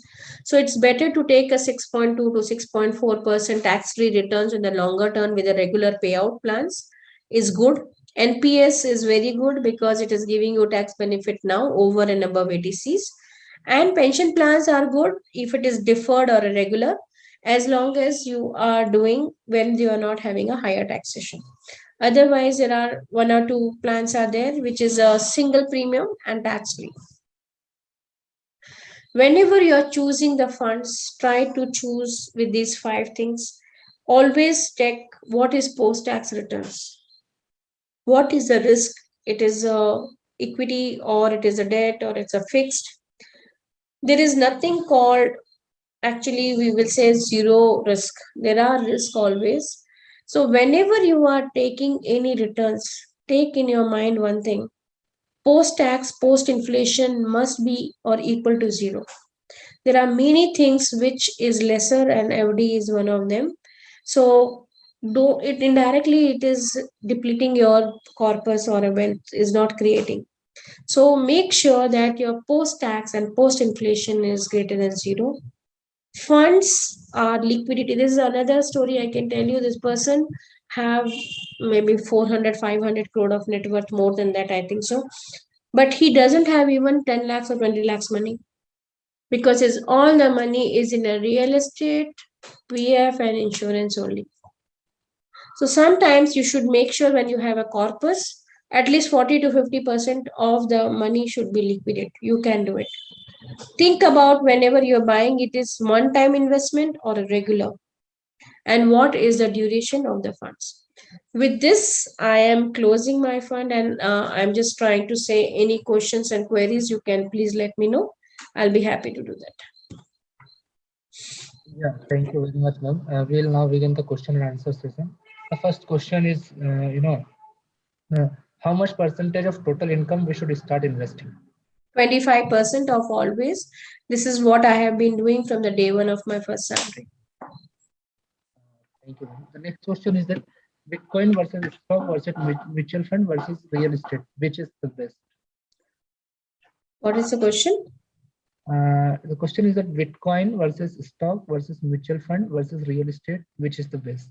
So it's better to take a 6.2 to 6.4% tax-free returns in the longer term with the regular payout plans is good. NPS is very good because it is giving you tax benefit now over and above ATCs. And pension plans are good if it is deferred or irregular, as long as you are doing when you are not having a higher taxation. Otherwise, there are 1 or 2 plans are there, which is a single premium and tax free. Whenever you are choosing the funds, try to choose with these 5 things. Always check what is post tax returns. What is the risk? It is a equity or it is a debt or it's a fixed. There is nothing called, actually we will say, zero risk. There are risk always. So whenever you are taking any returns, take in your mind one thing: post tax, post inflation must be or equal to zero. There are many things which is lesser, and FD is one of them. So do it indirectly, it is depleting your corpus or a wealth, is not creating. So make sure that your post tax and post inflation is greater than zero. Funds are liquidity. This is another story I can tell you. This person have maybe 400, 500 crore of net worth, more than that I think so, but he doesn't have even 10 lakhs or 20 lakhs money, because his all the money is in a real estate, PF and insurance only. So sometimes you should make sure when you have a corpus, at least 40 to 50% of the money should be liquidate. You can do it. Think about whenever you're buying, it is one time investment or a regular, and what is the duration of the funds. With this, I am closing my fund, and I'm just trying to say, any questions and queries you can please let me know. I'll be happy to do that. Yeah, thank you very much, ma'am. We'll now begin the question and answer session. The first question is, uh, how much percentage of total income we should start investing? 25% of always. This is what I have been doing from the day one of my first salary. Thank you, ma'am. The next question is that Bitcoin versus stock versus mutual fund versus real estate, which is the best? What is the question? The question is that Bitcoin versus stock versus mutual fund versus real estate, which is the best?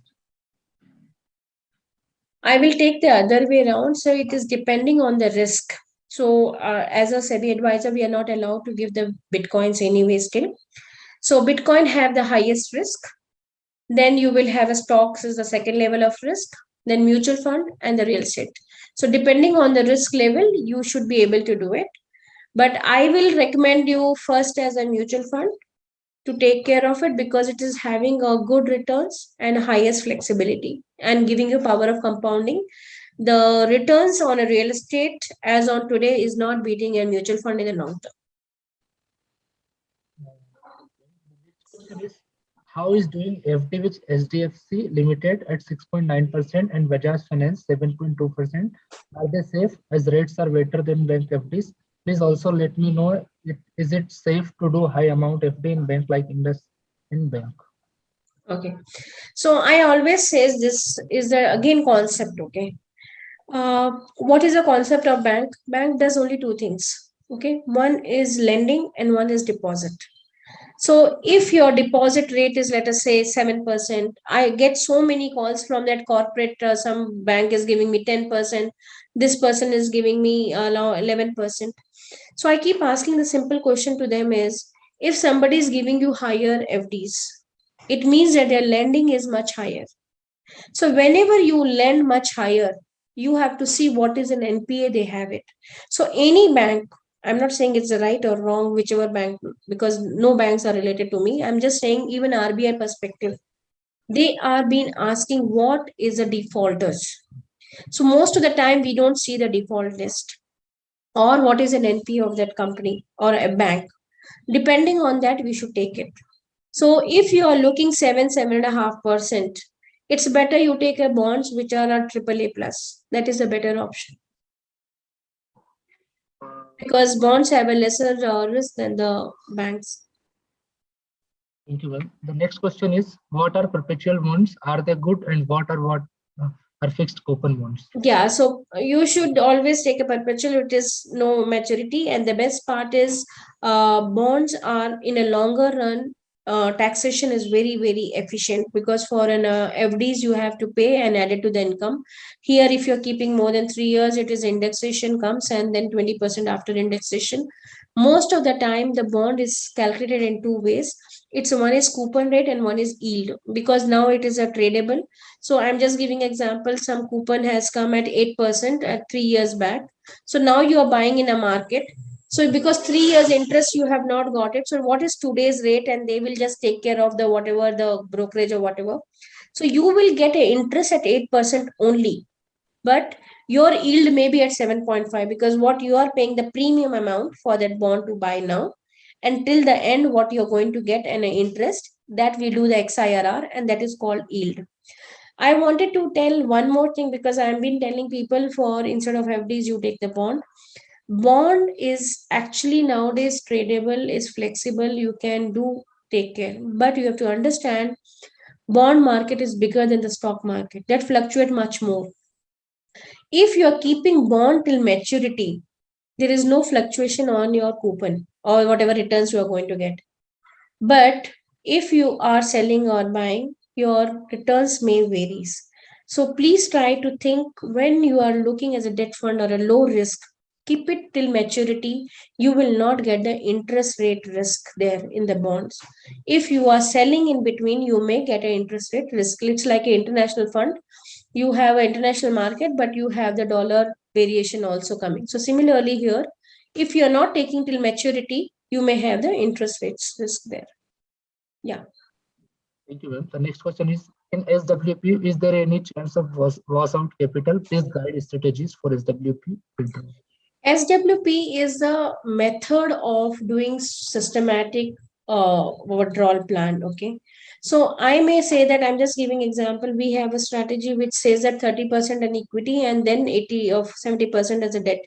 I will take the other way around. So it is depending on the risk. So as a SEBI advisor, we are not allowed to give the Bitcoins anyway still. So Bitcoin have the highest risk. Then you will have a stocks as the second level of risk, then mutual fund and the real estate. So depending on the risk level, you should be able to do it. But I will recommend you first as a mutual fund to take care of it because it is having a good returns and highest flexibility and giving you power of compounding. The returns on a real estate as on today is not beating a mutual fund in the long term. The next question is, how is doing FD with SDFC Limited at 6.9% and Bajaj Finance 7.2%? Are they safe as rates are better than bank FDs? Please also let me know, is it safe to do high amount FD in bank like Indus in bank? Okay. So I always says this is the again concept. Okay. What is the concept of bank? Bank does only two things. Okay. One is lending and one is deposit. So if your deposit rate is, let us say, 7%, I get so many calls from that corporate. Some bank is giving me 10%. This person is giving me 11%. So I keep asking the simple question to them is, if somebody is giving you higher FDs, it means that their lending is much higher. So whenever you lend much higher, you have to see what is an NPA they have it. So any bank, I'm not saying it's the right or wrong, whichever bank, because no banks are related to me. I'm just saying even RBI perspective, they are being asking what is the defaulters. So most of the time we don't see the default list or what is an NPA of that company or a bank. Depending on that, we should take it. So if you are looking 7.5%, it's better you take a bonds which are at triple A plus. That is a better option because bonds have a lesser risk than the banks. Thank you, ma'am. The next question is, what are perpetual bonds? Are they good, and what are fixed coupon bonds? Yeah, so you should always take a perpetual. It is no maturity, and the best part is bonds are in a longer run. Taxation is very efficient because for an FDs you have to pay and add it to the income. Here, if you're keeping more than 3 years, it is indexation comes and then 20% after indexation. Most of the time, the bond is calculated in two ways. It's one is coupon rate and one is yield because now it is a tradable. So I'm just giving example. Some coupon has come at 8% at 3 years back. So now you are buying in a market. So because 3 years interest you have not got it. So what is today's rate? And they will just take care of the whatever the brokerage or whatever. So you will get an interest at 8% only. But your yield may be at 7.5 because what you are paying the premium amount for that bond to buy now until the end what you're going to get an interest that we do the XIRR and that is called yield. I wanted to tell one more thing because I've been telling people for instead of FDs, you take the bond. Bond is actually nowadays tradable, is flexible, you can do take care. But you have to understand bond market is bigger than the stock market. That fluctuate much more. If you're keeping bond till maturity, there is no fluctuation on your coupon or whatever returns you are going to get. But if you are selling or buying, your returns may varies. So please try to think when you are looking as a debt fund or a low risk, keep it till maturity. You will not get the interest rate risk there in the bonds. If you are selling in between, you may get an interest rate risk. It's like an international fund. You have an international market, but you have the dollar variation also coming. So similarly here, if you are not taking till maturity, you may have the interest rates risk there. Yeah. Thank you, ma'am. The next question is, in SWP, is there any chance of was out capital? Please guide strategies for SWP withdrawal. SWP is the method of doing systematic withdrawal plan. Okay. So I may say that I'm just giving example. We have a strategy which says that 30% in equity and then 80 of 70% as a debt.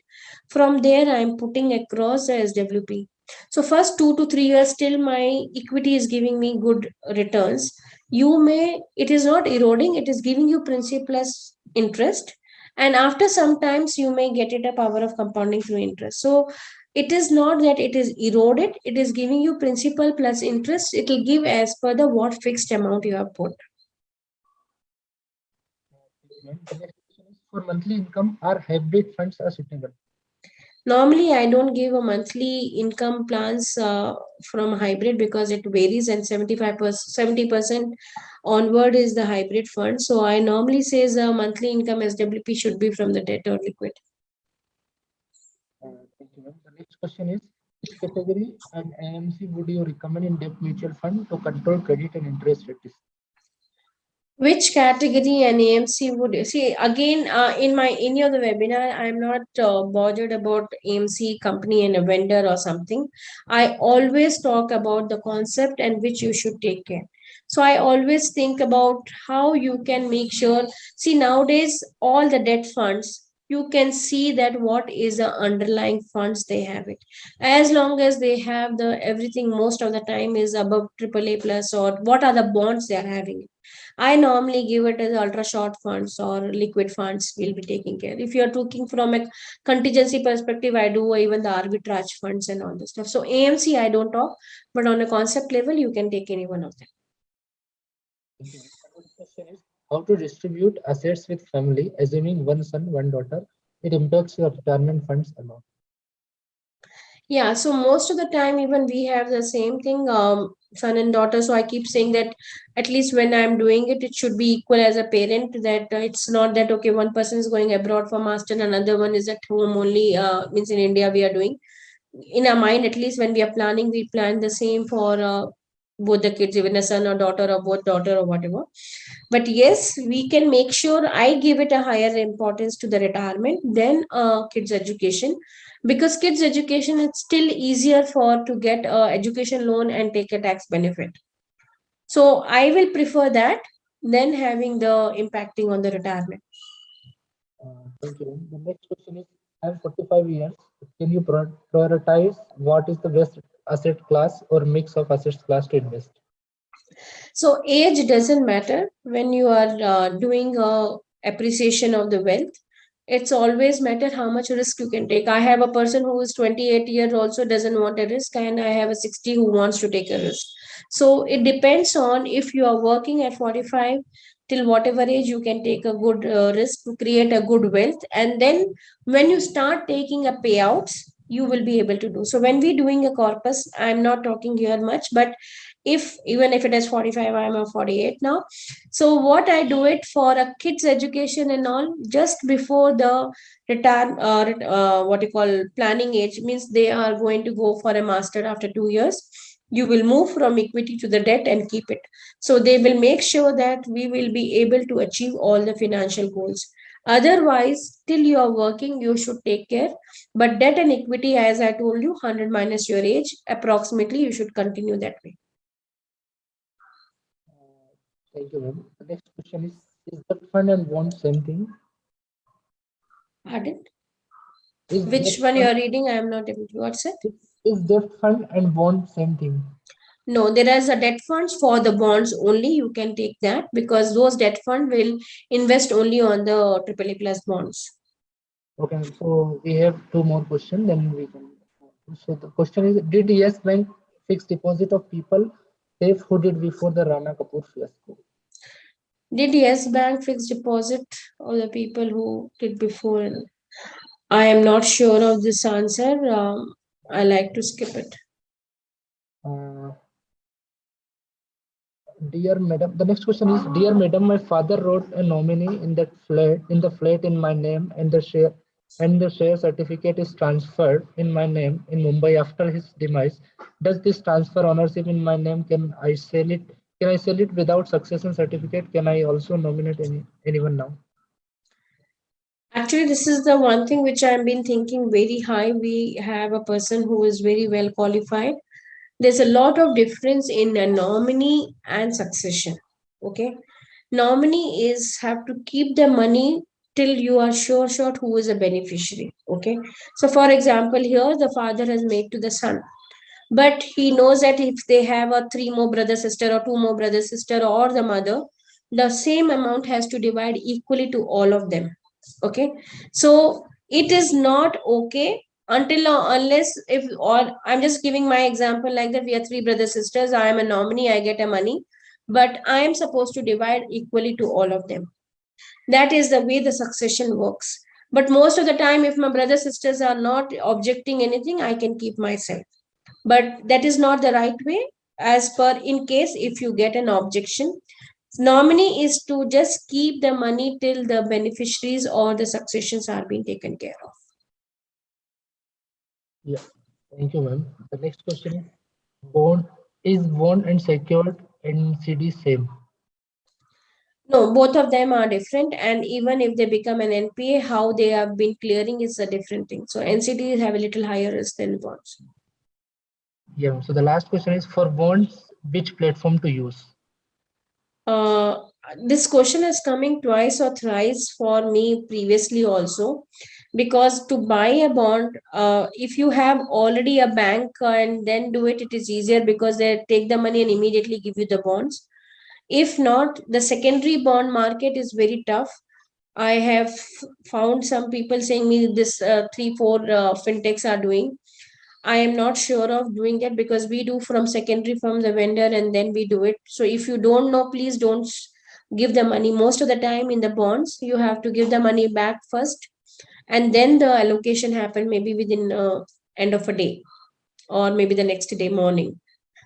From there, I'm putting across the SWP. So first 2 to 3 years till my equity is giving me good returns. You may, it is not eroding, it is giving you principal plus interest and after sometimes you may get it a power of compounding through interest. So It is not that it is eroded, it is giving you principal plus interest. It will give as per the what fixed amount you have put. Thank you, ma'am. The next question is, for monthly income, are hybrid funds are suitable? Normally, I don't give a monthly income plans from hybrid because it varies, and 75%, 70% onward is the hybrid fund. So I normally say the monthly income SWP should be from the debt or liquid. Thank you, ma'am. The next question is, which category and AMC would you recommend in debt mutual fund to control credit and interest rates? Which category and AMC would you see? Again, in my any of the webinar, I'm not bothered about AMC company and a vendor or something. I always talk about the concept and which you should take care. So I always think about how you can make sure. See, nowadays all the debt funds, you can see that what is the underlying funds they have it. As long as they have the everything, most of the time is above AAA plus, or what are the bonds they are having. I normally give it as ultra short funds or liquid funds will be taking care. If you're looking from a contingency perspective, I do even the arbitrage funds and all this stuff. So AMC, I don't talk, but on a concept level, you can take any one of them. Thank you, ma'am. The next question is, how to distribute assets with family, assuming one son, one daughter. It impacts your retirement funds a lot. Yeah, so most of the time, even we have the same thing, son and daughter. So I keep saying that at least when I'm doing it, it should be equal as a parent. That it's not that okay, one person is going abroad for master, and another one is at home only. Means in India we are doing. In our mind, at least when we are planning, we plan the same for both the kids, even a son or daughter or both daughter or whatever. But yes, we can make sure I give it a higher importance to the retirement than kids education, because kids education it's still easier for to get a education loan and take a tax benefit. So I will prefer that than having the impacting on the retirement. Thank you, ma'am. The next question is, I'm 45 years. Can you prioritize what is the best asset class or mix of assets class to invest? So age doesn't matter when you are doing a appreciation of the wealth. It's always matter how much risk you can take. I have a person who is 28 years also doesn't want a risk, and I have a 60 who wants to take a risk. So it depends on if you are working at 45 till whatever age you can take a good risk to create a good wealth, and then when you start taking a payouts you will be able to do. So when we doing a corpus, I'm not talking here much, but if even if it is 45, I'm a 48 now. So what I do it for a kids education and all, just before the retire what you call planning age, means they are going to go for a master after 2 years, you will move from equity to the debt and keep it. So they will make sure that we will be able to achieve all the financial goals. Otherwise, till you are working, you should take care. But debt and equity, as I told you, 100 minus your age, approximately, you should continue that way. Thank you, ma'am. The next question is debt fund and bond same thing? Pardon? Is Which debt one you fund are reading? I am not able to. What's it? is debt fund and bond same thing? No, there is a debt funds for the bonds only. You can take that because those debt fund will invest only on the AAA plus bonds. Okay, so we have two more questions, then we can. So the question is, did Yes Bank fix deposit of people safe who did before the Rana Kapoor fiasco? Did Yes Bank fixed deposit all the people who did before? I am not sure of this answer. I like to skip it. Uh, Dear Madam, the next question is, Dear Madam, my father wrote a nominee in the flat in my name, and the share certificate is transferred in my name in Mumbai after his demise. Does this transfer ownership in my name? Can I sell it? Can I sell it without succession certificate? Can I also nominate anyone now? Actually, this is the one thing which I've been thinking very high. We have a person who is very well qualified. There's a lot of difference in a nominee and succession. Okay. Nominee is have to keep the money till you are sure who is a beneficiary. Okay. So for example, here the father has made to the son, but he knows that if they have a three more brother sister or two more brother sister or the mother, the same amount has to divide equally to all of them. Okay. So it is not okay until unless if, or I'm just giving my example like that, we are three brothers sisters, I am a nominee, I get a money, but I am supposed to divide equally to all of them. That is the way the succession works. But most of the time, if my brothers sisters are not objecting anything, I can keep myself. But that is not the right way. As per, in case if you get an objection, nominee is to just keep the money till the beneficiaries or the successions are being taken care of. Yeah, thank you, ma'am. The next question is bond bond and secured NCD same? No, both of them are different, and even if they become an NPA, how they have been clearing is a different thing. So NCDs have a little higher risk than bonds. Yeah. So the last question is for bonds, which platform to use? Uh, this question is coming twice or thrice for me previously also, because to buy a bond, if you have already a bank and then do it, it is easier because they take the money and immediately give you the bonds. If not, the secondary bond market is very tough. I have found some people saying me this three, four fintechs are doing. I am not sure of doing it because we do from secondary from the vendor and then we do it. So if you don't know, please don't give the money. Most of the time in the bonds, you have to give the money back first, and then the allocation happen maybe within end of a day or maybe the next day morning.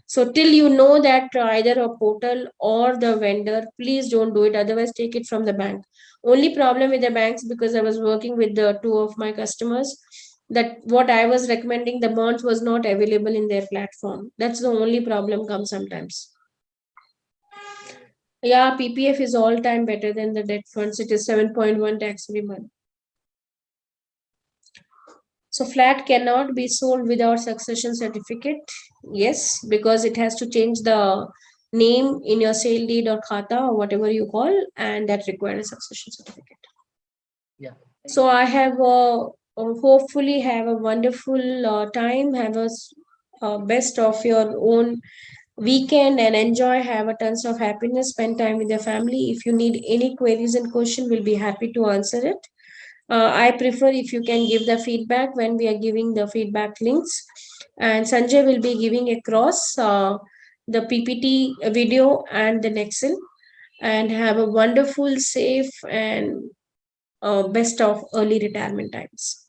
So till you know that either a portal or the vendor, please don't do it. Otherwise, take it from the bank. Only problem with the banks, because I was working with the two of my customers, that what I was recommending, the bonds was not available in their platform. That's the only problem comes sometimes. Yeah, PPF is all time better than the debt funds. It is 7.1 tax free month. So flat cannot be sold without succession certificate. Yes, because it has to change the name in your sale deed or khata or whatever you call, and that requires a succession certificate. Yeah. Thank So I have hopefully have a wonderful time. Have a best of your own weekend and enjoy. Have a tons of happiness. Spend time with your family. If you need any queries and question, we'll be happy to answer it. I prefer if you can give the feedback when we are giving the feedback links. And Sanjay will be giving across the PPT video and the Excel. And have a wonderful, safe, and best of early retirement times.